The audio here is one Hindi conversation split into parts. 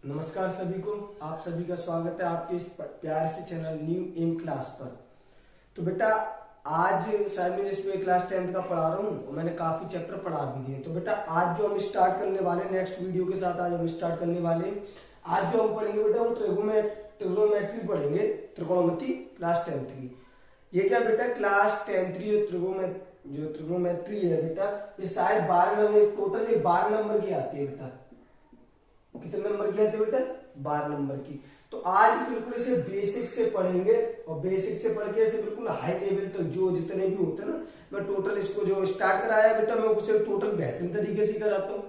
नमस्कार सभी को। आप सभी का स्वागत है आपके इस प्यारे से चैनल न्यू एम क्लास पर। तो बेटा आज शायद मैं इसमें क्लास 10 का पढ़ा रहा हूँ और मैंने काफी चैप्टर पढ़ा भी दिए। तो बेटा आज जो हम स्टार्ट करने वाले नेक्स्ट वीडियो के साथ आज हम स्टार्ट करने वाले आज जो हम पढ़ेंगे बेटा वो ट्रिग्नोमेट्री पढ़ेंगे, त्रिकोणमिति क्लास 10 की। ये क्या बेटा क्लास 10 जो ट्रिग्नोमेट्री है बेटा ये शायद 12 नंबर, टोटल ये 12 नंबर की आती है बेटा। कितने नंबर की आती है बेटा? 12 नंबर की। तो आज बिल्कुल इसे बेसिक से पढ़ेंगे और बेसिक से पढ़ के इसे बिल्कुल हाई लेवल तक जो जितने भी होते हैं ना, मैं टोटल इसको जो स्टार्ट कराया बेटा मैं उसे टोटल बेहतरीन तरीके से कराता हूँ।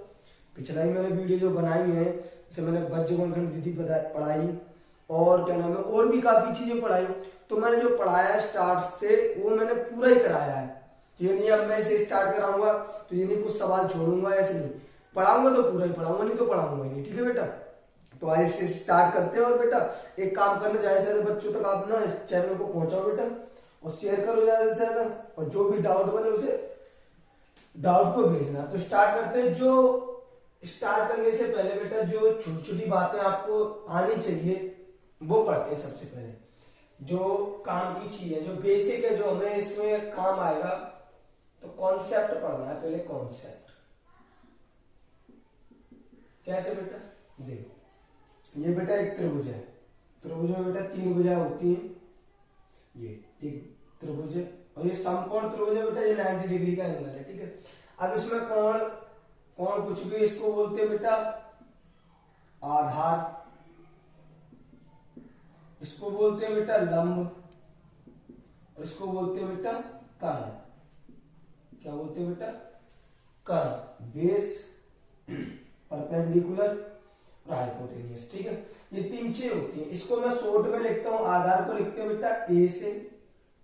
पिछला ही मैंने वीडियो जो बनाई है जैसे मैंने बज्रगुणनखंड विधि पढ़ाई और क्या नाम है और भी काफी चीजें पढ़ाई। तो मैंने जो पढ़ाया स्टार्ट से वो मैंने पूरा ही कराया है। ये नहीं अब मैं इसे स्टार्ट कराऊंगा तो ये नहीं कुछ सवाल छोड़ूंगा, ऐसे नहीं पढ़ाऊंगा तो पूरा ही पढ़ाऊंगा, नहीं तो पढ़ाऊंगा ही नहीं। ठीक है बेटा, तो आज इसे स्टार्ट करते हैं। और बेटा एक काम करना जाए सारे बच्चों तक आप ना इस चैनल को पहुंचाओ बेटा और शेयर करो ज्यादा से ज्यादा, और जो भी डाउट बने उसे डाउट को भेजना। तो स्टार्ट करते हैं। जो स्टार्ट करने से पहले बेटा जो छोटी छोटी बातें आपको आनी चाहिए वो पढ़ते हैं। सबसे पहले जो काम की चीज है, जो बेसिक है, जो हमें इसमें काम आएगा, तो कॉन्सेप्ट पढ़ना है पहले। कॉन्सेप्ट कैसे बेटा? देखो ये बेटा एक त्रिभुज है। त्रिभुज में बेटा 3 भुजाएं होती हैं। ये एक त्रिभुज है और ये समकोण त्रिभुज है बेटा, ये 90 डिग्री का एंगल है। ठीक है, अब इसमें कोण कुछ भी इसको बोलते हैं बेटा आधार, इसको बोलते हैं बेटा लंब और इसको बोलते हैं बेटा कर्ण। क्या बोलते हैं बेटा? कर्ण, बेस, परपेंडिकुलर और हाइपोटेन्यूस। ठीक है, ये 3 चीजें होती हैं। इसको मैं शॉर्ट में लिखता हूं। आधार को लिखते हैं बेटा ए से,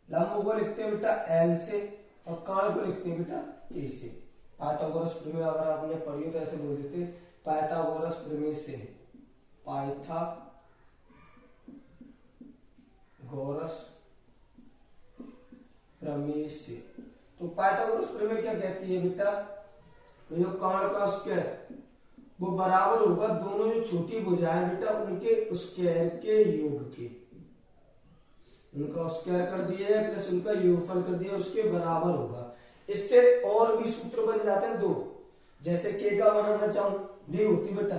लंब को लिखते हैं बेटा एल से और कर्ण को लिखते हैं बेटा के से। पाइथागोरस प्रमेय अगर आपने पढ़ी हो तो ऐसे बोल देते पाइथागोरस प्रमेय से, पाइथागोरस प्रमेय से। तो पाइथागोरस प्रमेय क्या कहती है बेटा? तो जो कर्ण का स्क्वायर वो बराबर होगा दोनों जो छोटी भुजाएं बेटा उनके स्क्वायर के योग के। उनका स्क्वायर कर दिया है प्लस उनका योगफल कर दिया, उसके बराबर होगा। इससे और भी सूत्र बन जाते हैं 2। जैसे के का बनाना चाहूं दी होती बेटा,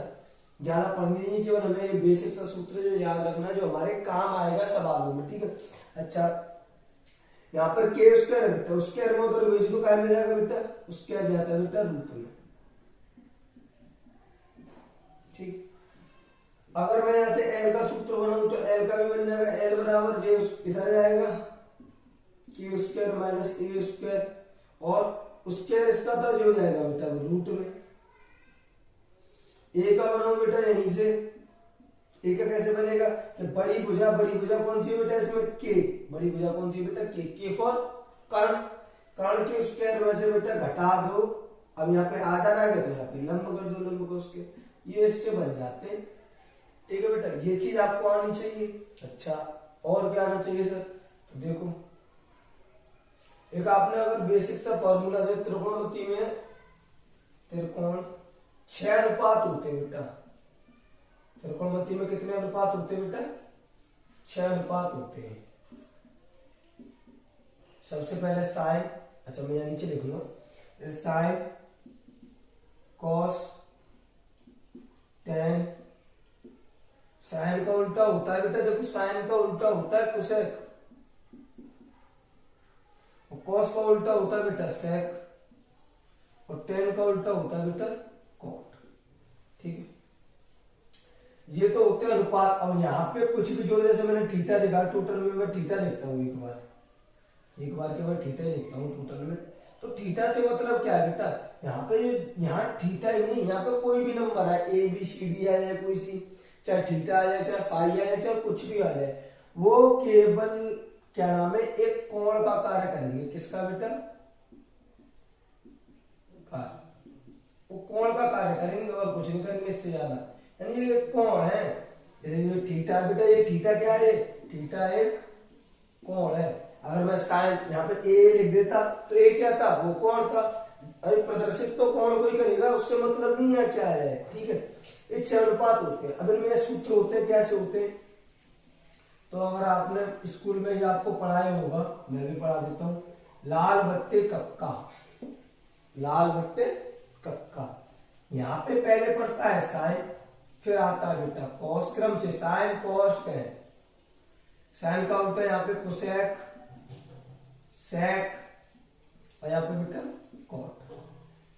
ज्यादा पढ़नी नहीं, केवल हमें ये बेसिक सा सूत्र जो याद रखना जो हमारे काम आएगा सवालों में। ठीक है, अच्छा यहाँ पर के स्क्वायर है बेटा, स्क्वायर में उधर रेशियो क्या मिल जाएगा बेटा? स्क्वायर जाता है बेटा रूट में। ठीक, अगर मैं यहां से एल का सूत्र बनाऊं तो एल का भी बन जाएगा एल बराबर जे इधर जाएगा के स्क्वायर माइनस ए स्क्वायर और स्क्वायर इसका तो जो जाएगा बेटा रूट में। ए का बनाऊं बेटा यहीं से, ए का कैसे बनेगा कि बड़ी भुजा कौन सी है बेटा इसमें? के। बड़ी भुजा कौन सी है बेटा? के फॉर कर्ण। कर्ण के स्क्वायर में से बेटा घटा दो, अब यहाँ पे आधार आ गया तो यहाँ पे लंब कर दो, लंब को उसके, ये इससे बन जाते हैं। ठीक है बेटा, ये चीज आपको आनी चाहिए। अच्छा और क्या आना चाहिए सर? तो देखो एक आपने अगर बेसिक सा फॉर्मूला जो त्रिकोणमिति में त्रिकोण 6 अनुपात होते हैं बेटा। त्रिकोणमिति में कितने अनुपात होते हैं बेटा? 6 अनुपात होते हैं। सबसे पहले साइन, अच्छा मैं यहाँ नीचे लिखूंगा साइन, कॉस, टेन। साइन का उल्टा होता है बेटा, देखो साइन का उल्टा होता है कोसेक, और कॉस का उल्टा होता है बेटा सेक, और टेन का उल्टा होता है बेटा कॉट। ठीक है, ये तो होते हैं अनुपात। अब यहाँ पे कुछ भी जोड़े, जैसे मैंने थीटा लिखा, टोटल में मैं थीटा लिखता हूँ एक बार के मैं थीटा लिखता हूँ टोटल में। तो थीटा से मतलब क्या है बेटा? यहाँ पे यहाँ थीटा ही नहीं, यहाँ पे कोई भी नंबर है ए बी सी डी आ जाए कोई सी, चाहे थीटा आ जाए चाहे फाई आ जाए चाहे कुछ भी आ जाए, वो केवल क्या नाम है एक कोण का कार्य करेंगे। किसका बेटा? वो कोण का कार्य करेंगे और कुछ नहीं करेंगे इससे ज्यादा। यानी ये कोण है, जैसे जो थीटा बेटा, ये थीटा क्या है? थीटा एक कोण है। अगर मैं साइन यहाँ पे ए लिख देता तो ए क्या था? वो कोण था। अरे प्रदर्शित तो कोण को ही करेगा, उससे मतलब नहीं है क्या है। ठीक है, ये 6 अनुपात होते हैं। अब इनमें सूत्र होते हैं, कैसे होते हैं? तो अगर आपने स्कूल में ये आपको पढ़ाया होगा, मैं भी पढ़ा देता हूं, लाल बट्टे कक्का, लाल बट्टे कक्का। यहाँ पे पहले पड़ता है साइन, फिर आता है बेटा कॉस, क्रम से साइन कॉस टेन। साइन का उल्टा यहाँ पे कोसेक, सेक, और यहाँ पे बेटा कॉट,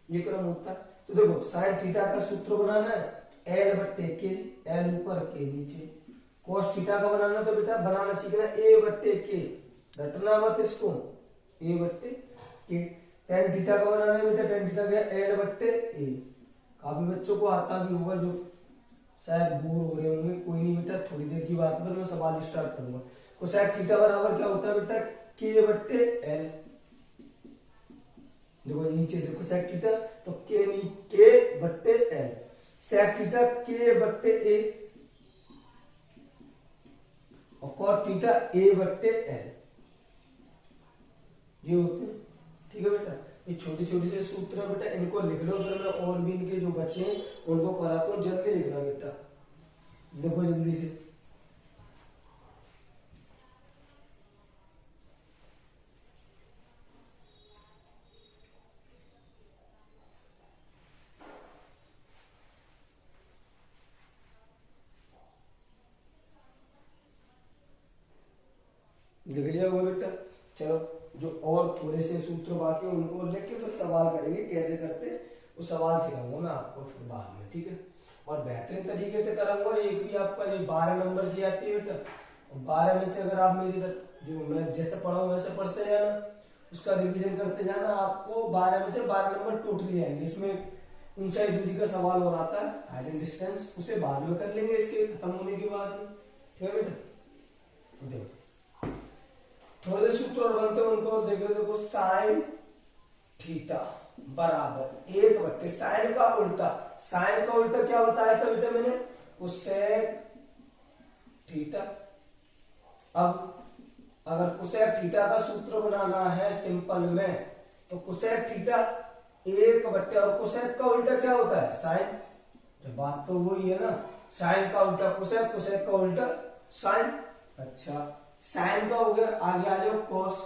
ये क्रम होता है। तो देखो साइन थीटा का सूत्र बनाना है एल बट्टे के, एल ऊपर के नीचे। कॉस थीटा का बनाना तो बेटा बनाना सीखना ए बट्टे के, रटना मत इसको, ए बट्टे के। टेन थीटा का बनाना है बेटा, टेन थीटा का एल बट्टे ए। काफी बच्चों को आता भी होगा जो शायद बोर हो रहे होंगे, कोई नहीं बेटा, थोड़ी देर की बात है तो मैं सवाल स्टार्ट करूंगा। कोसेक थीटा बराबर क्या होता है बेटा, के बट्टे एल। देखो नीचे से कोसेक थीटा, तो के बट्टे एल। सेक थीटा के बट्टे ए, और कॉट थीटा ए बट्टे एल, ये होते हैं। ठीक है बेटा, ये छोटे छोटे से सूत्र है बेटा, इनको लिख लो, फिर मैं और भी इनके जो बच्चे हैं उनको कराता हूँ। जल्दी लिखना बेटा, देखो जल्दी से। लिख लिया हुआ बेटा? चलो जो और थोड़े से सूत्र बाकी उनको लिख के फिर सवाल करेंगे, कैसे करते वो सवाल सिखाऊंगा मैं आपको फिर बाद में। ठीक है, और बेहतरीन तरीके से कराऊंगा। एक भी आपका ये 12 नंबर की आती है बेटा, 12 में से अगर आप मेरी जो मैं जैसे पढ़ाऊँ वैसे पढ़ते जाना, उसका रिवीजन करते जाना, आपको 12 में से 12 नंबर टोटली आएंगे। इसमें ऊंचाई दूरी का सवाल और आता है, हाइट एंड डिस्टेंस, उसे बाद में कर लेंगे इसके खत्म होने के बाद में। ठीक है बेटा, देखो थोड़े से सूत्र और बनते हैं उनको देखो। देखो साइन थीटा बराबर 1 साइन का उल्टा, साइन का उल्टा क्या बताया था बेटा मैंने, कोसेक थीटा। अब अगर कोसेक थीटा का सूत्र बनाना है सिंपल में, तो कोसेक थीटा 1 और कोसेक का उल्टा क्या होता है, साइन। तो बात तो वही है ना, साइन का उल्टा कोसेक, कोसेक का उल्टा साइन। अच्छा साइन का हो गया, आगे आ जाओ कॉस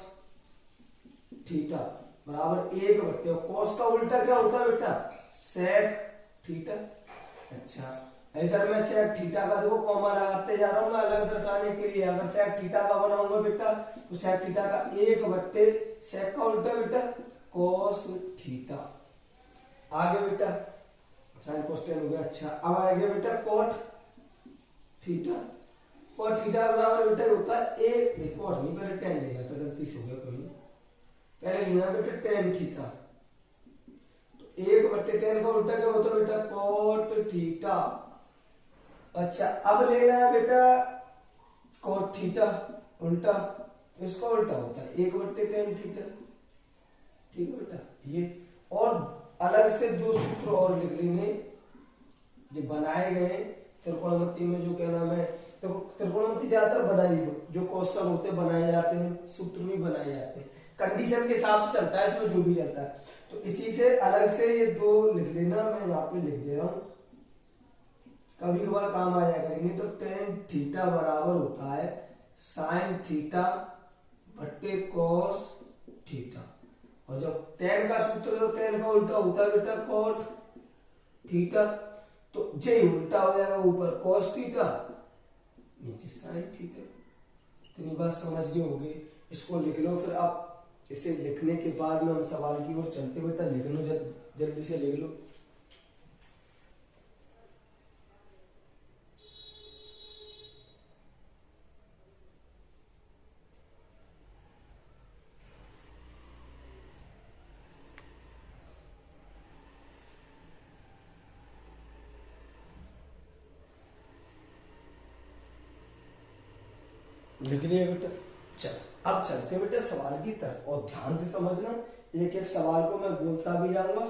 थीटा बराबर 1 और कॉस का उल्टा क्या होता है बेटा, सेक थीटा। अच्छा इधर मैं सेक थीटा का देखो कॉमा लगाते जा रहा हूं मैं अलग दर्शाने के लिए। अगर सेक थीटा का बनाऊंगा बेटा तो सेक थीटा का 1 सेक का उल्टा बेटा कॉस थीटा। आगे बेटा साइन कोस टेन हो गया। अच्छा अब आगे बेटा कॉट थीटा, कॉट थीटा बराबर बेटा होता है कॉट नहीं पहले टेन लेगा तो गलती से हो गया, कोई नहीं पहले लेना बेटा टेन थीटा। तो 1/10 का उल्टा क्या होता है बेटा, कॉट थीटा। अच्छा अब लेना है बेटा कॉट थीटा उल्टा, इसका उल्टा होता है 1/10 थीटा। ठीक है बेटा, ये और अलग से दो सूत्र और लिख लेंगे जो बनाए गए त्रिकोणमिति में, जो क्या नाम है, तो त्रिकोणमिति ज्यादातर बनाई जो क्वेश्चन होते बनाए जाते हैं, सूत्र भी बनाए जाते हैं, कंडीशन के हिसाब से चलता है इसमें जो भी चलता है। तो इसी से अलग से ये दो लिख लेना, मैं यहाँ पे लिख दे रहा हूं, कभी कभार काम आ जाएगा। नहीं तो टेन थीटा बराबर होता है साइन थीटा बट्टे कॉस थीटा, और जब टेन का सूत्र तो टेन का उल्टा होता है बेटा कॉट थीटा, तो जे उल्टा हो जाएगा ऊपर कॉस थीटा नीचे साइन थीटा। इतनी बात समझ गए होंगे, इसको लिख लो। फिर आप इसे लिखने के बाद में हम सवाल की ओर चलते बेटा, लिख लो जल्दी से लिख लो। लिख लिया बेटा। चल अब चलते बेटा सवाल की तरफ, और ध्यान से समझना, एक एक सवाल को मैं बोलता भी जाऊंगा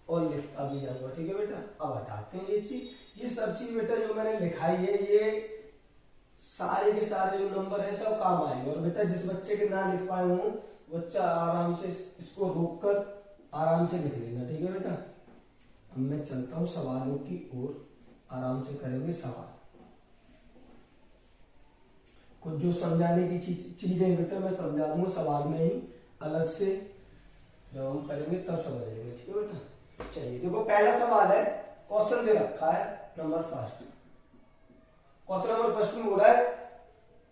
और लिखता भी जाऊंगा। ठीक है बेटा, अब हटाते हैं ये चीज, ये सब चीज बेटा जो मैंने लिखाई है, ये सारे के सारे जो नंबर है सब काम आएंगे। और बेटा जिस बच्चे के ना लिख पाए हूं बच्चा आराम से इसको रोक कर आराम से लिख लेना। ठीक है बेटा, अब मैं चलता हूँ सवालों की ओर, आराम से करेंगे सवाल। कुछ जो समझाने की चीजें बेटा मैं समझा दूंगा सवाल में ही अलग से, जब हम करेंगे तब समझ लेंगे। ठीक है बेटा, चलिए देखो पहला सवाल है, क्वेश्चन दे रखा है number first. Question number first में हो रहा है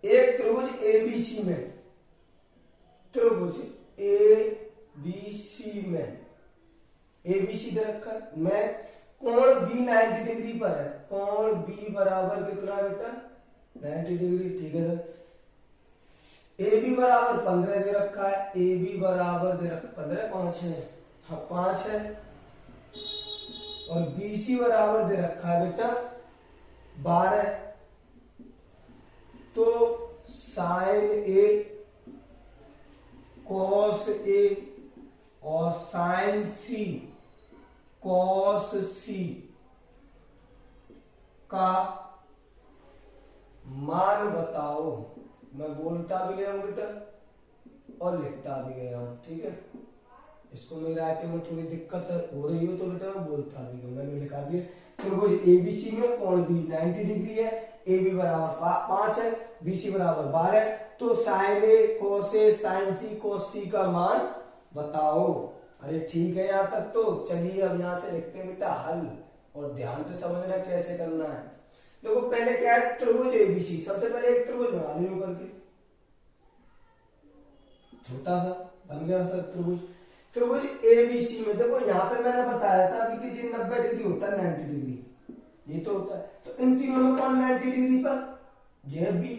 एक त्रिभुज एबीसी में, त्रिभुज एबीसी में, एबीसी दे रखा है, मैं कोण बी 90 डिग्री पर है, कोण बी बराबर कितना बेटा 90 डिग्री। ठीक है सर, ए बी बराबर 15 दे रखा है, ए बी बराबर दे रखा 15 5 है, हाँ 5 है, और बी सी बराबर दे रखा है बेटा 12। तो साइन ए कॉस ए और साइन सी कॉस सी का मान बताओ। मैं बोलता भी गया हूं बेटा और लिखता भी गया हूं। ठीक है, इसको मेरी राइटिंग में थोड़ी दिक्कत हो रही हो तो बेटा मैं बोलता भी गया, मैंने लिखा दिया। त्रिभुज एबीसी में कोण बी 90 डिग्री है, ए बी बराबर 5 है, बी सी बराबर 12 है, तो साइन ए कोस ए साइन सी कोस सी का मान बताओ। अरे ठीक है यहाँ तक तो चलिए अब यहाँ से लिखते हैं बेटा हल, और ध्यान से समझना कैसे करना है। देखो पहले क्या है, त्रिभुज एबीसी, सबसे पहले एक त्रिभुज बना लो करके, छोटा सा बन गया सर त्रिभुज। त्रिभुज एबीसी में देखो यहाँ पे मैंने बताया था अभी कि 90 डिग्री होता है 90 डिग्री, ये तो होता है, तो इन तीनों में कौन 90 डिग्री पर, ये बी,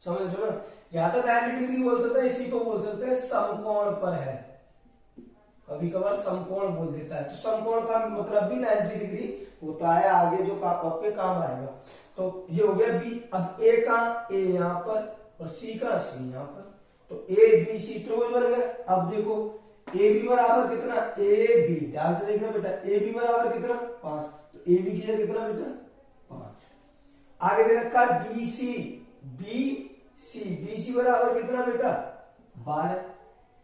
समझ लो ना। या तो 90 डिग्री बोल सकते हैं, इसी को बोल सकते हैं समकोण पर है, कभी कभार समकोण बोल देता है, तो समकोण का मतलब भी 90 डिग्री होता है, आगे जो आपके काम आएगा। तो ये हो गया बी। अब ए का ए यहाँ पर और सी का सी यहाँ पर, तो ए बी सी त्रिभुज बन गया। अब देखो ए बी बराबर कितना, ए बी, ध्यान से देखना बेटा, ए बी बराबर कितना 5, तो ए बी की जगह कितना बेटा 5। आगे दे रखा है बी सी, बी सी बराबर कितना बेटा 12।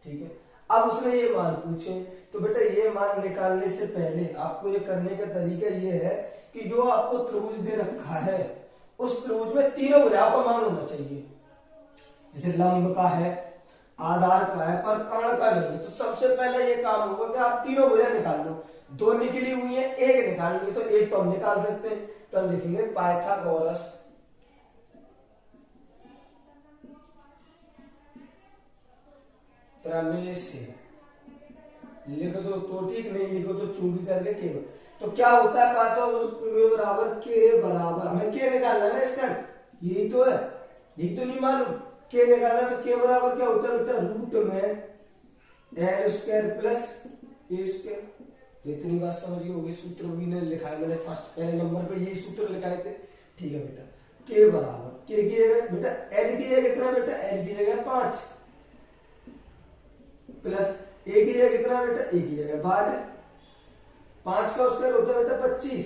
ठीक है, अब उसने ये मान पूछे, तो बेटा ये मान निकालने से पहले आपको ये करने का तरीका ये है कि जो आपको त्रिभुज दे रखा है उस त्रिभुज में तीनों भुजाओं का मान होना चाहिए। जैसे लंब का है, आधार का है, पर कर्ण का नहीं है, तो सबसे पहले ये काम होगा कि आप तीनों भुजा निकाल लो। दो निकली हुई है, एक निकालनी है, तो एक तो हम निकाल सकते हैं, तो हम लिखेंगे पाइथागोरस प्रमेय से। लिख दो तो ठीक, नहीं लिखो तो चूंकि करके केवल। तो क्या होता है पाइथागोरस प्रमेय बराबर के बराबर, हमें के निकालना है ना इसका, यही तो है, यही तो नहीं मालूम, के निकालना। तो के बराबर क्या होता है बेटा रूट में एल स्क्वायर प्लस ए स्क्वायर। इतनी बात समझ गई होगी, सूत्र भी ने लिखा है मैंने फर्स्ट पहले नंबर पे यही सूत्र लिखाए थे। ठीक है बेटा, के बराबर के की जगह बेटा एल की जगह कितना बेटा, एल की जगह 5 प्लस ए की जगह कितना बेटा, ए की जगह 12। 5 का स्क्वायर होता है बेटा 25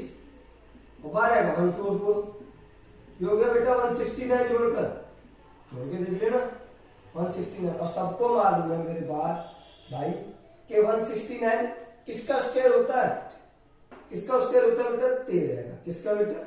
और 12 का 144, ये हो गया बेटा 169। जोड़ के देख लेना 169, और सबको मालूम है मेरे भाई के 169 किसका स्क्वायर होता है, किसका स्क्वायर होता है बेटा 13 का, किसका बेटा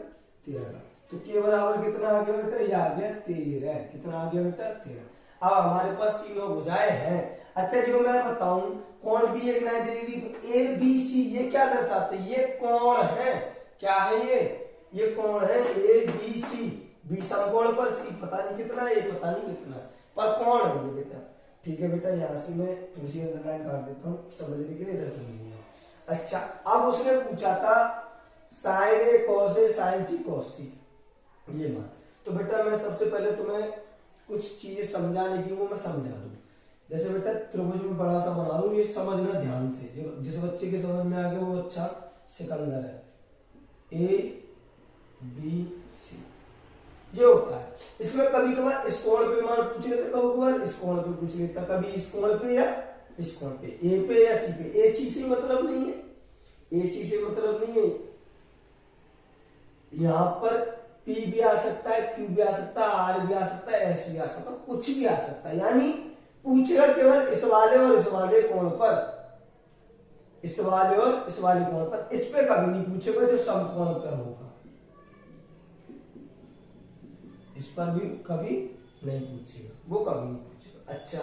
13 का। तो के बराबर कितना आ गया बेटा, ये आ गया 13, कितना आ गया बेटा 13। अब हमारे पास तीनों भुजाएं हैं। अच्छा जो मैं बताऊं कोण भी एक 90 डिग्री, तो ए बी सी ये क्या दर्शाते हैं, ये कोण है, क्या है ये कोण है ए बी सी, बी समकोण पर सी पता नहीं कितना है, ये पता नहीं कितना है, पर कोण है ये बेटा। ठीक है बेटा, यहाँ से मैं थोड़ी सी अंडरलाइन कर देता हूँ समझने के लिए, इधर समझिए। अच्छा अब उसने पूछा था sign A cos A sign C cos सी, ये मान। तो बेटा मैं सबसे पहले तुम्हें कुछ चीजें समझाने की वो मैं समझा दूं। जैसे बेटा त्रिभुज में बड़ा सा बना लूं, ये समझना ध्यान से, जिस बच्चे के समझ में आ गया वो अच्छा सिकंदर है। ए बी सी ये होता है। इसमें कभी कभार इस कोण पे मान पूछ लेते, कभी कभार इस कोण पे पूछ लेता, कभी इस कोण पे या इस कोण पे, ए पे या सी पे। ए सी से मतलब नहीं है, ए सी से मतलब नहीं है, यहां पर P भी आ सकता है, Q भी आ सकता है, R भी आ सकता है, S भी आ सकता है, कुछ भी आ सकता है। यानी पूछेगा केवल इस वाले और इस वाले कोण पर, इस वाले और इस वाले कोण पर, इस पे कभी नहीं पूछेगा जो समकोण पर होगा, इस पर भी कभी नहीं पूछेगा, वो कभी नहीं पूछेगा। अच्छा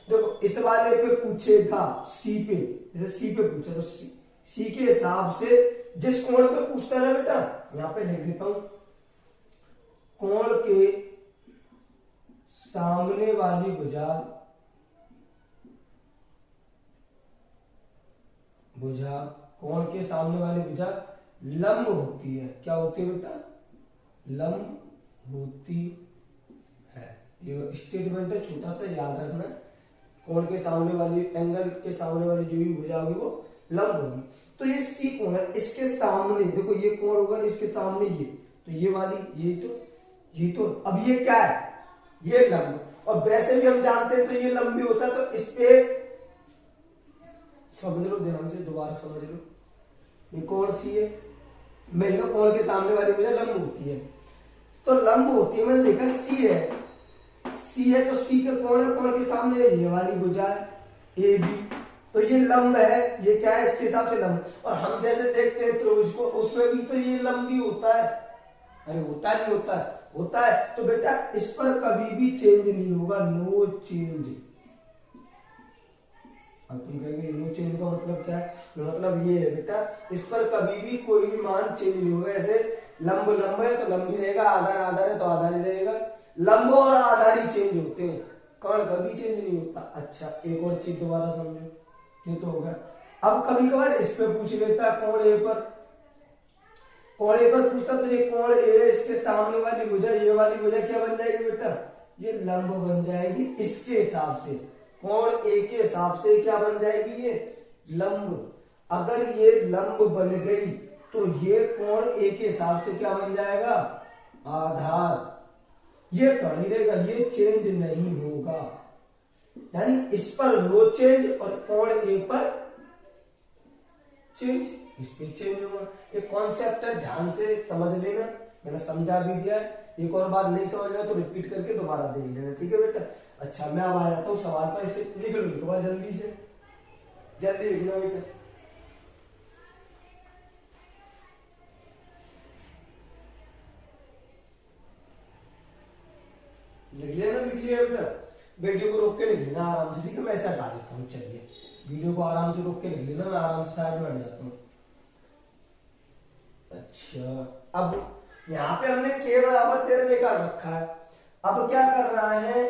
देखो इस वाले पे पूछेगा सी पे, जैसे सी पे पूछा तो सी के हिसाब से जिस कोण पे पूछता है ना बेटा, यहां पे लिख देता हूं, कोण के सामने वाली भुजा कोण के सामने वाली भुजा लंब होती है। क्या होती है बेटा? लंब होती है। ये स्टेटमेंट है, छोटा सा याद रखना। कोण के सामने वाली, एंगल के सामने वाली जो भी भुजा होगी वो लंब होगी। तो ये सी कोण है, इसके सामने देखो ये कोण होगा, इसके सामने ये, तो ये वाली ये तो अब ये क्या है? ये लंब, और वैसे भी हम जानते हैं तो ये लंबी होता है, तो इस पे समझ लो ध्यान से, दोबारा समझ लो, ये कौन सी है? मैंने कोण के सामने वाली भुजा लंब होती है, तो लंब होती है, मैंने देखा सी है तो सी के कोण है, कोण के सामने ये वाली भुजा है ए बी, तो ये लंब है, ये क्या है? इसके हिसाब से लंब। और हम जैसे देखते हैं त्रिभुज को, उसमें भी तो ये लंबी होता है। अरे होता नहीं होता है? होता है। तो बेटा इस पर कभी भी चेंज नहीं होगा, नो चेंज। अब तुम कहेंगे नो चेंज का मतलब क्या है? मतलब ये है बेटा, इस पर कभी भी कोई भी मान चेंज नहीं होगा। ऐसे लंब है तो लंबी रहेगा, आधार है तो आधार ही रहेगा। लंब और आधार ही चेंज होते हैं, कर्ण कभी चेंज नहीं होता। अच्छा एक और चीज दोबारा समझो, ये तो होगा। अब कभी कभार इस पे पूछ लेता कोण ए पर, पूछता तो ये कोण ए, इसके सामने वाली भुजा, ये वाली भुजा क्या बन जाएगी बेटा? ये लंब बन जाएगी। इसके हिसाब से कोण ए के हिसाब से क्या बन जाएगी? ये लंब। अगर ये लंब बन गई तो ये कोण ए के हिसाब से क्या बन जाएगा? आधार। ये कर्ण ही रहेगा, ये चेंज नहीं होगा। यानी इस पर नो चेंज और कोण ए पर चेंज, इस पे चेंज होगा। ये कॉन्सेप्ट है, ध्यान से समझ लेना, मैंने समझा भी दिया है। एक और बार नहीं समझ में तो रिपीट करके दोबारा देख लेना, ठीक है बेटा? अच्छा मैं अब आ जाता हूँ सवाल पर, इसे लिख लो एक बार जल्दी से, जल्दी लिखना बेटा। लिख लिया बेटा। वीडियो को रोक के लिख लेना आराम से, ठीक है? मैं ऐसा हटा देता हूँ, चलिए वीडियो को आराम से रोक के लिख लेना, मैं आराम से साइड में हट जाता हूँ। अच्छा अब यहाँ पे हमने k बराबर 13 निकाल रखा है। अब क्या कर रहा है?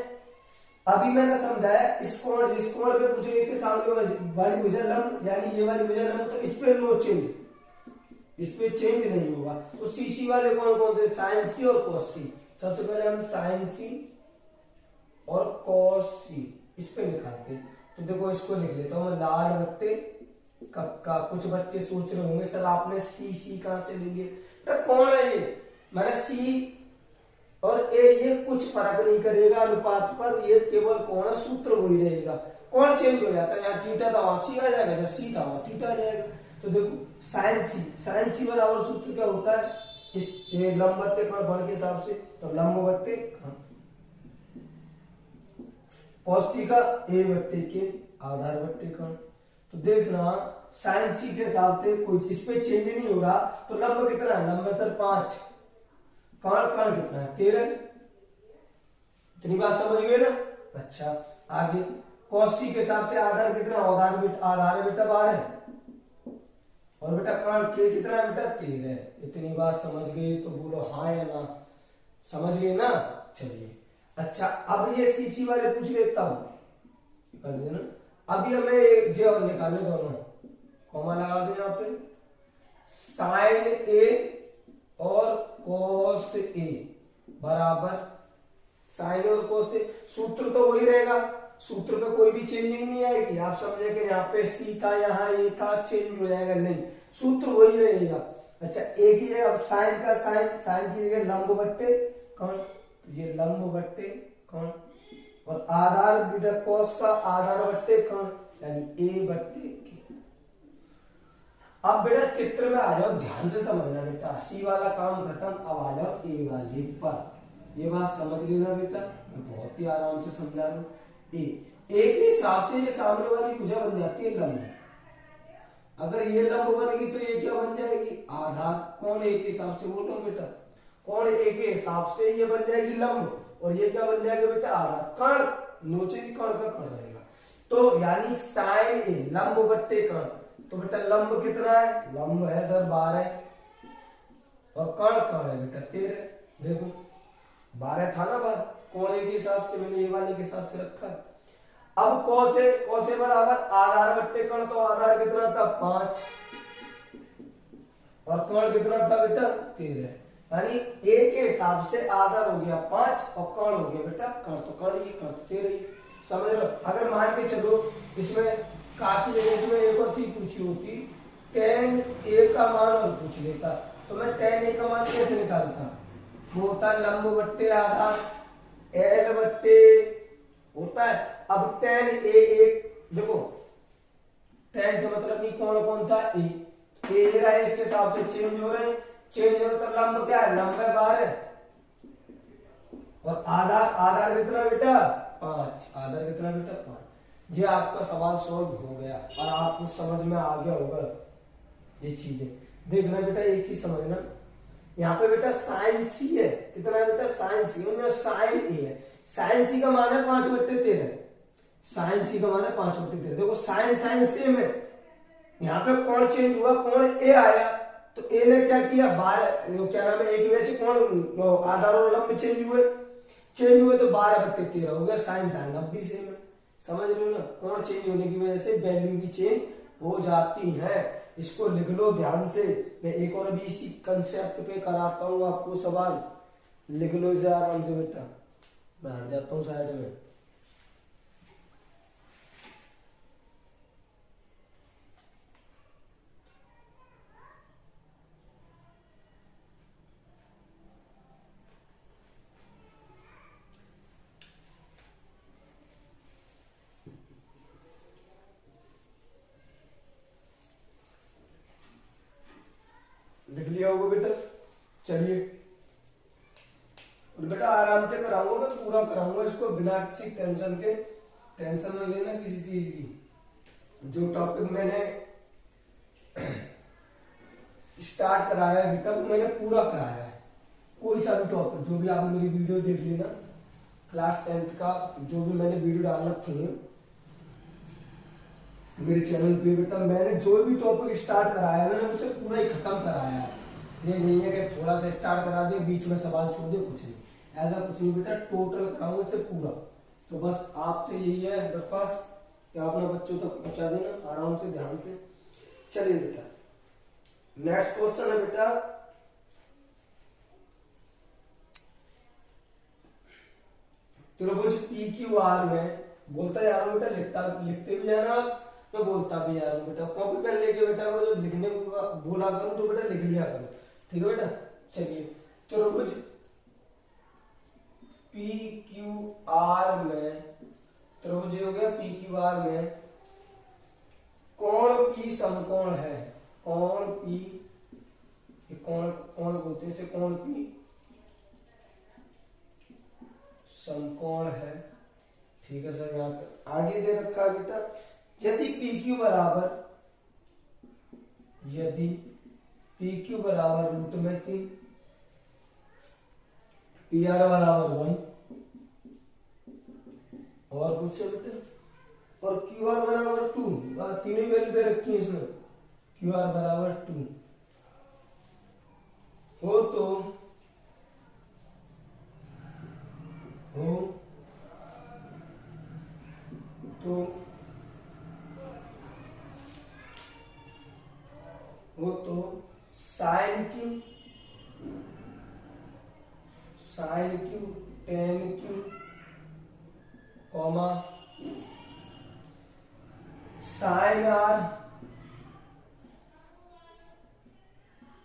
अभी मैंने समझाया, इस कोण पे पूछे, इसके सामने वाली भुजा लंब, यानी ये वाली भुजा लंब, तो इस पे नो चेंज, इस पे चेंज नहीं होगा। तो सी वाले कौन से? साइन सी और कॉस सी। सबसे पहले हम साइन सी और कॉस सी इस पे निकालते हैं। तो देखो इसको लिख लेता हूं मैं, लाल बट्टे का। कुछ बच्चे सोच रहे होंगे सर आपने सी कहां से लेंगे? तो कौन है ये? मैंने सी और ए ये कुछ फर्क नहीं करेगा अनुपात पर, ये केवल कौन सूत्र वही रहेगा। कौन चेंज हो जाता है? यहाँ थीटा था वहां सी आ जाएगा, जब सी था वहां थीटा आ जाएगा। तो देखो साइन सी बराबर सूत्र क्या होता है? इस लंब बट्टे कर्ण के हिसाब से, तो लंब बट्टे कॉस सी का ए बट्टे के आधार बट्टे कर्ण। तो देखना साइन सी के हिसाब से कुछ इस पे चेंज नहीं हो रहा, तो लंब कितना है? लंब सर 5, कर्ण कितना है? 13। इतनी बात समझ गए ना? अच्छा आगे कॉस सी के हिसाब से आधार कितना? आधार बेटा 12 और बेटा कर्ण के कितना है बेटा? 13। इतनी बात समझ गए तो बोलो हाँ या ना? समझ गए ना? चलिए अच्छा अब ये सी वाले पूछ लेता हूं, कर देना। अभी हमें जे और निकालने दोनों, कॉमा लगा दो यहाँ पे। साइन ए और कॉस ए बराबर साइन और कॉस ए, सूत्र तो वही रहेगा, सूत्र पे कोई भी चेंजिंग नहीं आएगी। आप समझे कि यहाँ पे सी था, यहाँ ए था, चेंज हो जाएगा? नहीं, सूत्र वही रहेगा। अच्छा एक ही है, अब साइन का साइन की जगह लंब बट्टे कर्ण, ये लंब बट्टे कर्ण, और आधार बेटा कॉस का आधार बट्टे कर्ण, यानी ए बट्टे के। अब बेटा चित्र में आ जाओ, ध्यान से समझना बेटा, सी वाला काम खत्म, अब आ जाओ ए वाले पर। ये बात समझ लेना बेटा, मैं बहुत ही आराम से समझा रहा हूं। ए के हिसाब से ये सामने वाली भुजा बन जाती है लंब। अगर ये लंब बनेगी तो ये क्या बन जाएगी, आधार। कोण ए के हिसाब से बोलो बेटा, कोण ए के हिसाब से ये बन जाएगी लंब, और ये क्या बन जाएगा बेटा, आधार। कर्ण नोचे की कर्ण का कर्ण रहेगा, तो यानी साइन ए लंब बट्टे कर्ण। तो बेटा लंब कितना है, लंब है सर 12, और कर्ण है बेटा 13। देखो 12 था ना बार, कोण ए के हिसाब से मैंने ये वाले के हिसाब से रखा। अब कौसे बराबर आधार बट्टे कर्ण, तो आधार कितना था 5, और कर्ण कितना था बेटा 13, यानी ए के हिसाब से आधार हो गया 5 और कर्ण हो गया बेटा कर्ण, तो कर्ण ये कर्ण 13। समझ लो। अगर मान के चलो इसमें काफी जगह इसमें एक और चीज पूछी होती, tan ए का मान और पूछ लेता, तो मैं tan ए का मान कैसे निकालता, वो होता है लंब बट्टे आधार l बट्टे होता है। अब tan ए एक देखो, tan से मतलब नहीं कोण कौन सा ए रहा है, इसके हिसाब से चेंज हो रहे हैं, चेंज हो रहे तो लंब क्या है, लंब है 12, और आधार कितना बेटा 5, आधार कितना बेटा 5। ये आपका सवाल सॉल्व हो गया और आपको समझ में आ गया होगा ये चीजें। देखना बेटा एक चीज समझना, यहाँ पे बेटा साइन सी है, कितना है बेटा साइन सी, और साइन ए है। साइन सी का मान है 5/13, साइन सी का मान है 5/13। देखो साइन सेम है, यहाँ पे कोण चेंज हुआ, कोण ए आया, तो ए ने क्या किया 12, क्या नाम है, एक वैसे कोण आधार और लंब चेंज हुए तो 12/13 हो गया। साइन अब भी सेम है, समझ रहे हो ना। कोण चेंज होने की वजह से वैल्यू भी चेंज हो जाती है, इसको लिख लो ध्यान से। मैं एक और भी इसी कंसेप्ट पे कराता हूँ आपको सवाल, लिख लो इसे आराम से बेटा। मैं हट जाता हूँ साइड में। लिख लिया होगा बेटा, चलिए। और बेटा आराम से कराऊंगा, मैं पूरा कराऊंगा इसको बिना किसी टेंशन के, टेंशन न लेना किसी चीज की। जो टॉपिक मैंने स्टार्ट कराया है बेटा वो मैंने पूरा कराया है। कोई सा भी टॉपिक, जो भी आपने मेरी वीडियो देख ली ना क्लास 10th का, जो भी मैंने वीडियो डाल रखी है मेरे चैनल पे बेटा, मैंने जो भी टॉपिक स्टार्ट कराया है मैंने उसे पूरा ही खत्म कराया है। ये नहीं है कि थोड़ा सा स्टार्ट करा दे बीच में सवाल छोड़ दे, कुछ नहीं, ऐसा कुछ नहीं बेटा, टोटल कराऊंगा इसे पूरा। तो बस आपसे यही है दरख्वास्त कि आप अपने बच्चों तक पहुंचा देना आराम से, ध्यान से। चलिए बेटा नेक्स्ट क्वेश्चन है बेटा, त्रिभुज पी क्यू आर में, बोलता जा रहा हूं बेटा, लिखते भी जाना, मैं बोलता भी जा रहा हूं बेटा। कॉपी पेन लेके बेटा अगर जब लिखने को बोला करूं तो बेटा लिख लिया करो, ठीक है बेटा। चलिए त्रिभुज पी क्यू आर में, त्रिभुज हो गया पी क्यू आर में कोण पी समकोण है, कोण पी, कोण बोलते हैं इसे, कोण पी समकोण है, ठीक है सर। यहाँ तक आगे दे रखा है बेटा, यदि पी क्यू बराबर, यदि पी क्यू बराबर √3, पी आर बराबर 1, और पूछे बेटा, और क्यू आर बराबर 2, तीनों ही वैल्यू पे रखी है इसमें, क्यू आर बराबर 2 हो तो sine Q tan Q comma sine R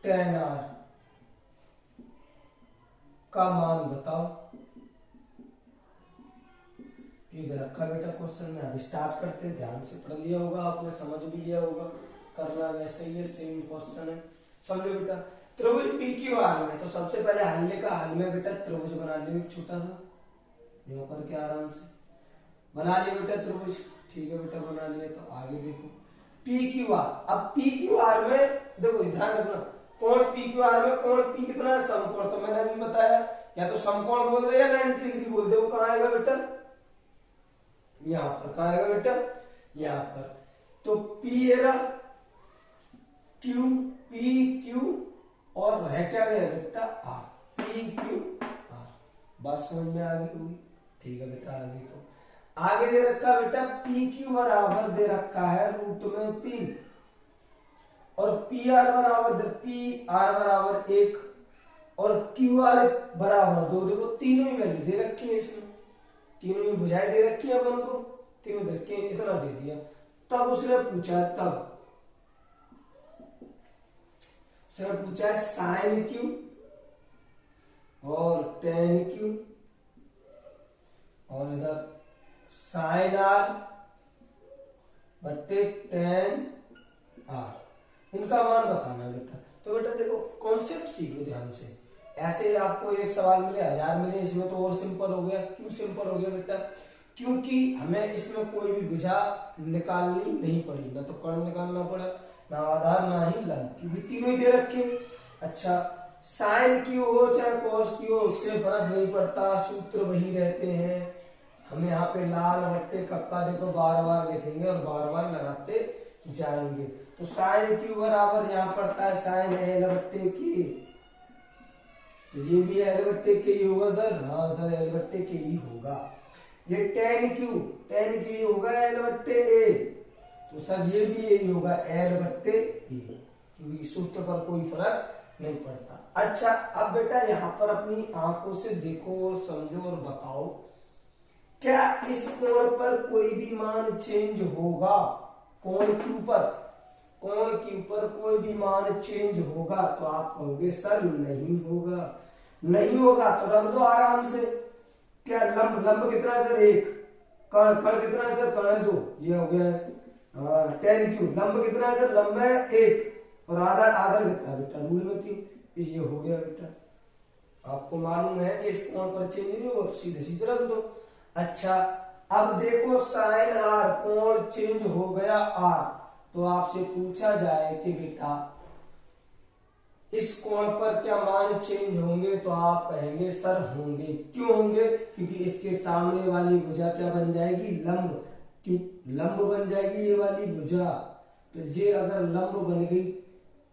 tan R का मान बताओ। ये रखा बेटा क्वेश्चन में, अभी स्टार्ट करते हैं। ध्यान से पढ़ लिया होगा आपने, समझ भी लिया होगा, करना वैसे ही है, सेम क्वेश्चन है, समझो बेटा। त्रिभुज पी क्यू आर में, तो सबसे पहले हल का हल में बेटा त्रिभुज बना लियो एक छोटा सा, यो करके आराम से बना लिया बेटा त्रिभुज, ठीक है बेटा बना लिया। तो आगे देखो पी क्यू आर। अब पी क्यू आर में देखो ध्यान रखना, कोण पी क्यू आर में कोण पी कितना है, समकोण। तो मैंने अभी बताया या तो समकोण बोल दे या 90 डिग्री बोल दे। वो कहाँ आएगा बेटा, यहां पर। कहाँ आएगा बेटा, यहां पर। तो P era Q, P Q और रह क्या गया बेटा आर, पी क्यू आर। बात समझ में आ गई होगी, ठीक है बेटा। आगे तो आगे दे रखा बेटा पी क्यू बराबर दे रखा है √3 और पी आर बराबर पी आर बराबर 1 और क्यू आर बराबर 2। देखो तीनों ही वैल्यू दे रखी है इसमें, तीनों ही भुजाएं दे रखी है अपन को, तीनों दे रखी है, इतना दे दिया। तब उसने पूछा, तब उसने पूछा साइन क्यू और टेन क्यू और इधर साइन आर बट्टे टेन आर, इनका मान बताना बेटा। तो बेटा देखो कॉन्सेप्ट सीखो ध्यान से। ऐसे आपको एक सवाल मिले, 1000 मिले, इसमें तो और सिंपल हो गया। क्यों सिंपल हो गया बेटा, क्योंकि हमें इसमें कोई भी भुजा निकालनी नहीं पड़ी, ना तो कर्ण निकालना पड़ा, ना आधार, ना ही लंब, क्योंकि तीनों ही दे रखे। अच्छा, साइन क्यू हो चाहे कॉस क्यू हो, उससे फर्क नहीं पड़ता, सूत्र वही रहते हैं। हम यहाँ पे लाल बट्टे कक्का देखो बार बार लिखेंगे और बार बार लगाते जाएंगे। तो साइन क्यू बराबर यहाँ पड़ता है साइन एल बट्टे की, तो ये भी एल बट्टे के ही होगा सर। हाँ सर, एल बट्टे के ही होगा। ये टेन क्यू होगा एल बट्टे ए, तो सर ये भी यही होगा एल बट्टे ए, क्योंकि सूत्र पर कोई फर्क नहीं पड़ता। अच्छा, अब बेटा यहाँ पर अपनी आंखों से देखो और समझो और बताओ, क्या इस कोण पर कोई भी मान चेंज होगा? कोण क्यू पर कोई भी मान चेंज होगा? तो आप कहोगे सर नहीं होगा। नहीं होगा तो रख दो आराम से। क्या लंब कितना है सर 1, कर्ण कितना है सर, कर्ण 2, ये हो गया 10 क्यू। लंब कितना है सर, लंब है 1 और आधार कितना है बेटा, √3, ये हो गया बेटा। आपको मालूम है कि इस कोण पर चेंज नहीं होगा तो सीधे सीधे रख दो। अच्छा, अब देखो साइन आर, कोण चेंज हो गया आर, तो आपसे पूछा जाए कि बेटा इस कोण पर क्या मान चेंज होंगे? तो आप कहेंगे सर होंगे। क्यों होंगे? क्योंकि इसके सामने वाली भुजा क्या बन जाएगी, लंब। क्यों लंब बन जाएगी ये वाली भुजा, तो ये अगर लंब बन गई,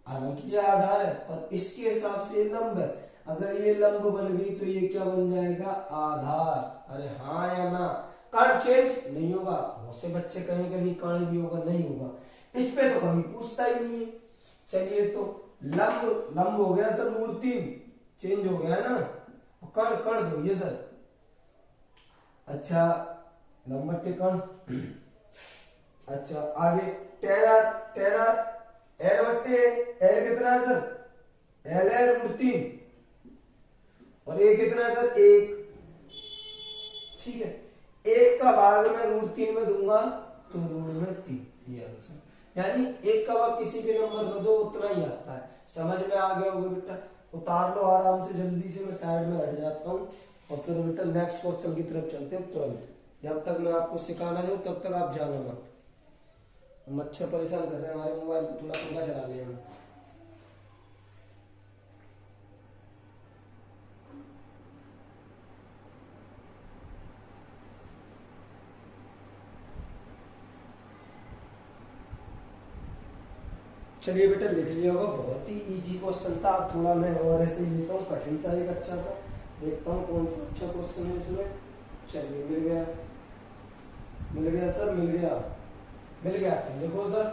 हालांकि ये आधार है पर इसके हिसाब से लंब है, अगर ये लंब बन गई तो ये क्या बन जाएगा, आधार। अरे हाँ या ना? कर्ण चेंज नहीं होगा। बहुत से बच्चे कहेंगे नहीं कर्ण भी होगा, नहीं होगा, इस पे तो कभी पूछता ही नहीं है। चलिए, तो लंब हो गया सर √3, चेंज हो गया है ना, कर्ण दो ये सर। अच्छा, लंब बट्टे कर्ण। अच्छा, आगे टेन आर एल बट्टे एल कितना है सर, एल है √3 और ये कितना है सर 1। ठीक है, 1 का भाग मैं √3 में दूंगा तो √3, ये आंसर। यानी 1 का भाग किसी भी नंबर में दो उतना ही आता है। समझ में आ गया होगा बेटा? उतार लो आराम से, जल्दी से मैं साइड में हट जाता हूँ और फिर बेटा नेक्स्ट क्वेश्चन की तरफ चलते हैं तुरंत। जब तक मैं आपको सिखाना नहीं तब तक आप जाना मत। मच्छर परेशान कर रहे हैं, हमारे मोबाइल को थोड़ा पंखा चला लिया। चलिए बेटा, लिख लिया होगा, बहुत ही इजी क्वेश्चन था। अब थोड़ा मैं और ऐसे ही लेता हूँ कठिन सा एक अच्छा सा, देखता हूँ कौन सा अच्छा क्वेश्चन है इसमें। चलिए, मिल गया सर, मिल गया। देखो सर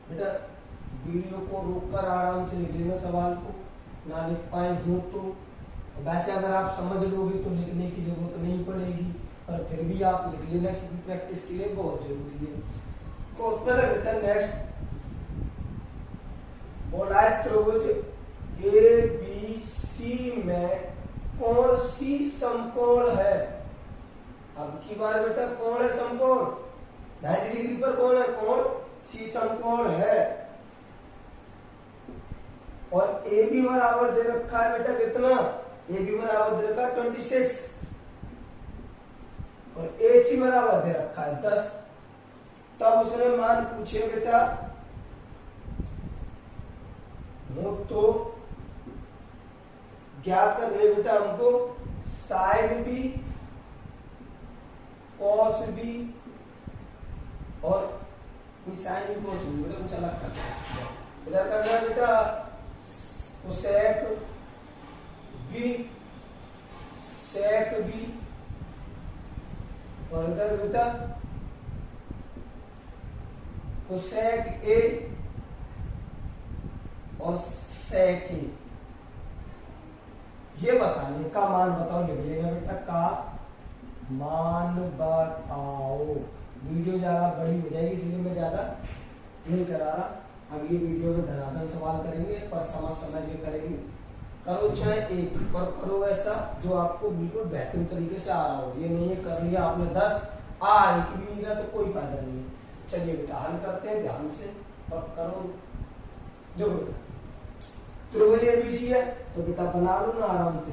बेटा, वीडियो को रोककर आराम से लिख लेना सवाल को, ना लिख पाए हो तो। वैसे अगर आप समझ लोगे तो लिखने की जरूरत नहीं पड़ेगी, पर फिर भी आप लिख लेना क्योंकि प्रैक्टिस के लिए बहुत जरूरी है। क्वेश्चन है बेटा नेक्स्ट, बोला त्रिभुज ABC में कौन सी समकोण है? अब की बार बेटा कौन है समकोण? 90 डिग्री पर कौन है? कौन सी समकोण है। और AB बराबर दे रखा है बेटा कितना? AB बराबर दे रखा है 26 और AC बराबर दे रखा है 10। तब उसने मान पूछे बेटा हो तो ज्ञात करने बेटा हमको साइन बी कॉस बी और साइन बी कॉस बी बेटा कुछ अलग करना है। इधर करना बेटा कोसेक बी सेक बी और इधर बेटा कोसेक ए और सेक ए। ये बताने का मान बताओ, लिख लेगा बेटा का मान बताओ। वीडियो ज्यादा बड़ी हो जाएगी इसलिए मैं ज्यादा नहीं करा रहा। अगली वीडियो में धनाधन सवाल करेंगे पर समझ के करेंगे। करो चाहे एक पर करो ऐसा जो आपको बिल्कुल बेहतरीन तरीके से आ रहा हो। ये नहीं है कर लिया आपने 10 एक भी नहीं रहा तो कोई फायदा नहीं है। चलिए बेटा हल करते हैं ध्यान से और करो। देखो बेटा त्रिभुज एबीसी है तो बेटा बना लो ना आराम से।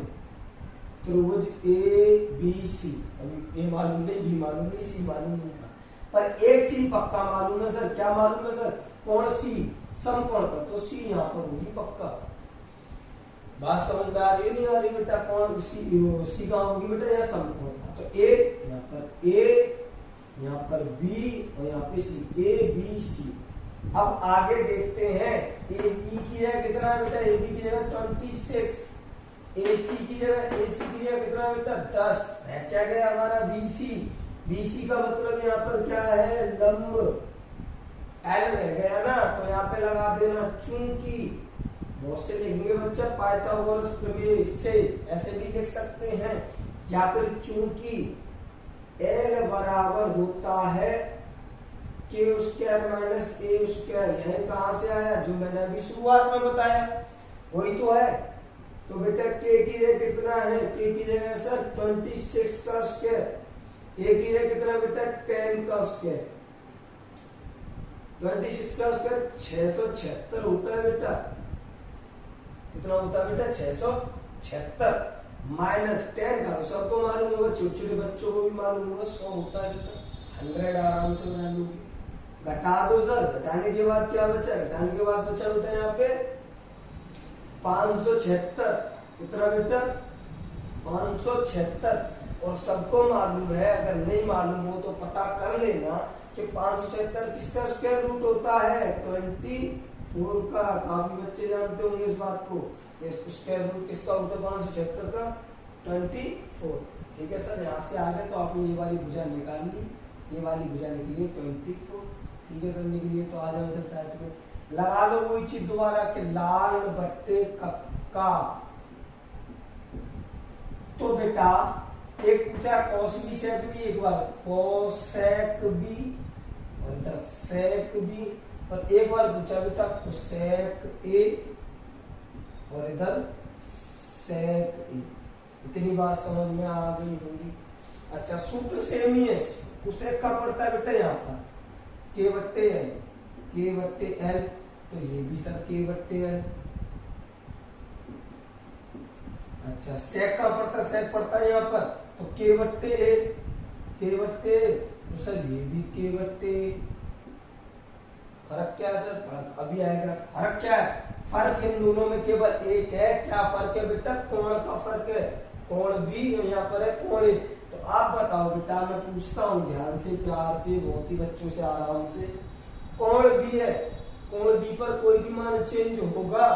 त्रिभुज एबीसी, अभी ए मालूम नहीं, बी मालूम नहीं, सी मालूम नहीं था, पर एक चीज पक्का मालूम है सर। क्या मालूम है सर? कोण सी समकोण पर, तो सी यहाँ पर होगी पक्का। बात समझ में आ रही है नहीं आ रही बेटा? कोण सी कहाँ होगी बेटा? यहाँ समकोण पर, तो ए यहाँ पर ए, यहाँ पर बी और यहाँ पे सी, ए बी सी। अब आगे देखते हैं ए बी की जगह कितना है बेटा? ए बी की जगह 26, ए सी की जगह कितना है बेटा? 10। क्या गया हमारा? बीसी। बीसी का मतलब यहाँ पर क्या है? लंब एल रह गया ना, तो यहाँ पे लगा देना चूंकि। बहुत से लिखेंगे बच्चा पाइथागोरस प्रमेय, इससे ऐसे भी लिख सकते हैं, या फिर चूंकि एल बराबर होता है के स्क्वायर माइनस ए स्क्वायर। यह कहां से आया? जो मैंने अभी शुरुआत में बताया वही तो है। तो बेटा के की जगह कितना है? के की जगह सर 26 का स्क्वायर, ए की जगह कितना बेटा? 10 का स्क्वायर। 26 का स्क्वायर 676 होता है बेटा। कितना होता है बेटा? 676 माइनस 10 का, सबको मालूम होगा, छोटे छोटे बच्चों को भी मालूम होगा, 100 होता है बेटा। 100 आराम से बना लूंगी। घटा दो सर, घटाने के बाद क्या बचा? घटाने के बाद बचा बेटा यहाँ पे 576। कितना बेटा? 576। और सबको मालूम है, अगर नहीं मालूम हो तो पता कर लेना कि 576 किसका स्क्वायर रूट होता है? 24 का। काफी बच्चे जानते होंगे इस बात को। स्क्वायर रूट किसका होता है 576 का? 24। ठीक है सर, यहाँ से आगे तो आपने ये वाली भुजा निकाल ली, ये वाली भुजा निकली 24। ठीक है सर, निकली है तो आ जाओ इधर साइड में। लगा लो वही चीज दोबारा के लाल बट्टे कक्का। तो बेटा एक पूछा कॉस बी सेक बी, एक बार कोसेक बी और इधर सेक बी, और एक बार पूछा बेटा कोसेक ए और इधर सेक ए। इतनी बात समझ में आ गई होगी। अच्छा सूत्र सेम ही है। कोसेक का पड़ता है बेटा यहाँ पर के बट्टे एल, के बट्टे एल, तो ये भी सर के बट्टे एल। अच्छा सेक का पड़ता, सेक पड़ता है यहाँ पर, तो के बट्टे ए, के बट्टे, तो सर ये भी के बट्टे। फर्क क्या है सर? फर्क अभी आएगा। फर्क क्या है? फर्क इन दोनों में केवल एक है। क्या फर्क है बेटा? कोण का फर्क है। कोण बी यहाँ पर है कोण ए। तो आप बताओ बेटा, मैं पूछता हूँ ध्यान से, प्यार से, बहुत ही बच्चों से आराम से। कोण बी है, कोण बी पर कोई भी मान चेंज होगा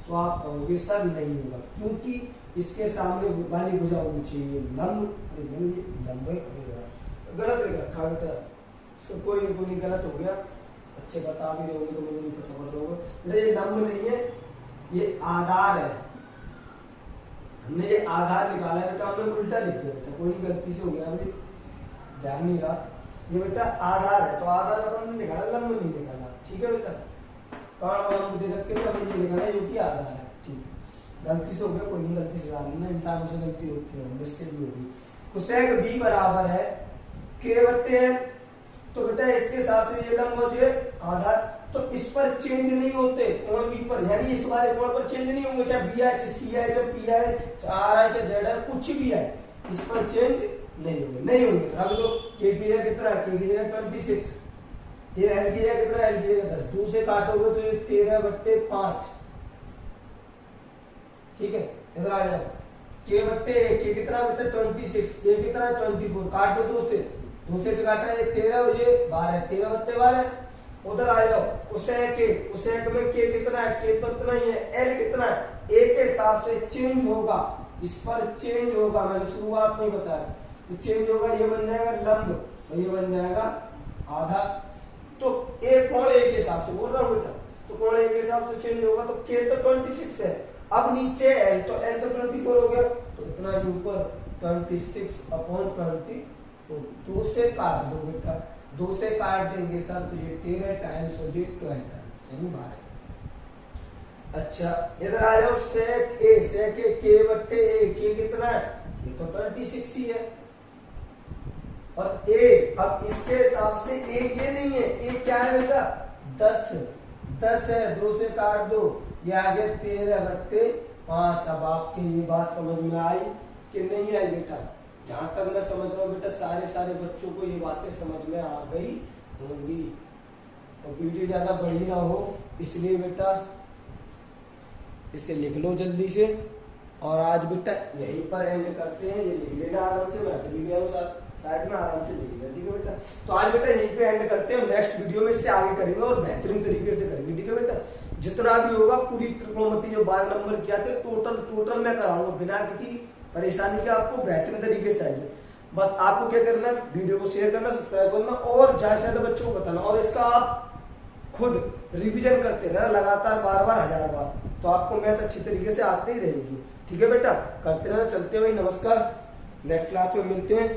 तो आप कहोगे सर नहीं होगा, क्योंकि इसके सामने वाली भुजा होनी चाहिए लंब। लंब गलत रखा बेटा, तो कोई नहीं गलत हो गया। अच्छे बता भी रहे होंगे तो मुझे नहीं पता पड़ रहा होगा। ये लंब नहीं है, ये आधार है। हमने ये आधार निकाला है बेटा, हमने उल्टा लिख दिया बेटा, कोई गलती से हो गया, मुझे ध्यान नहीं रहा। ये बेटा आधार है, तो आधार अपन ने निकाला, लंब नहीं निकाला। ठीक है बेटा, कौन लंब दे रखे तो हमने ये निकाला जो कि आधार है। ठीक, गलती से हो गया, कोई नहीं, गलती से ना इंसानों से गलती होती है, मुझसे भी होगी। कोसेक बी बराबर है के बट्टे एल, तो बेटा इसके हिसाब से ये लंब हो जाए आधार, तो इस पर चेंज नहीं होते कोण बी पर, यानी इस वाले कोण पर चेंज नहीं होंगे, चाहे बी है, चाहे सी है, चाहे पी है, चाहे आर है, चाहे जेड है, कुछ भी है, इस पर चेंज नहीं होंगे। नहीं होंगे तो रख दो। के की जगह कितना है? के की जगह 26, ये एल की जगह कितना, एल की जगह 10, 2 से काटोगे तो ये 13/5, ठीक है। इधर आ जाओ, के बट्टे के कितना बेटा 26, ये कितना 24, काटो 2 से, 2 से काटा ये 13 और ये 12, 13/12। उधर आ जाओ, कोसेक में के कितना है, के तो इतना ही है, एल कितना है, ए के हिसाब से चेंज होगा, इस पर चेंज होगा, मैंने शुरुआत में बताया, तो चेंज होगा, ये बन जाएगा लंब और ये बन जाएगा आधा। तो ए कोण ए के हिसाब से बोल रहा हूँ बेटा, तो कोण ए के हिसाब से चेंज होगा, तो के तो 26 है, अब नीचे एल तो 24 हो गया, तो इतना ऊपर 26/24, 2 से काट दो बेटा, 2 से काट देंगे सर तो ये 13 टाइम्स और ये 12 टाइम्स, यानी 12। अच्छा इधर आ जाओ, सेक ए के बट्टे ए, के कितना है, ये तो 26 ही है, और ए अब इसके हिसाब से ए ये नहीं है, ए क्या है बेटा 10 है, 2 से काट दो, ये आ गया 13/5। अब आपके ये बात समझ में आई कि नहीं आई बेटा? जहां तक मैं समझ रहा हूँ बेटा सारे बच्चों को ये बातें समझ में आ गई होंगी, और वीडियो ज्यादा बड़ी ना हो इसलिए बेटा इसे लिख लो जल्दी से। और आज बेटा यहीं पर एंड करते हैं, ये लिख लेना आराम से, मैं हट भी गया हूँ साइड में, आराम से लिख लेना, ठीक है बेटा। तो आज बेटा यहीं पे एंड करते हैं, नेक्स्ट वीडियो में इससे आगे करेंगे और बेहतरीन तरीके से करेंगे, ठीक है बेटा। जितना भी होगा पूरी त्रिकोणमिति जो 12 नंबर किया थे टोटल मैं कराऊंगा बिना किसी परेशानी के, आपको बेहतरीन तरीके से आएगी। बस आपको क्या करना है, वीडियो को शेयर करना, सब्सक्राइब करना और ज्यादा से ज्यादा बच्चों को बताना, और इसका आप खुद रिवीजन करते रहना लगातार, बार 1000 बार, तो आपको मैथ अच्छी तरीके से आती ही रहेगी, ठीक है बेटा। करते रहना, चलते हुए नमस्कार, नेक्स्ट क्लास में मिलते हैं।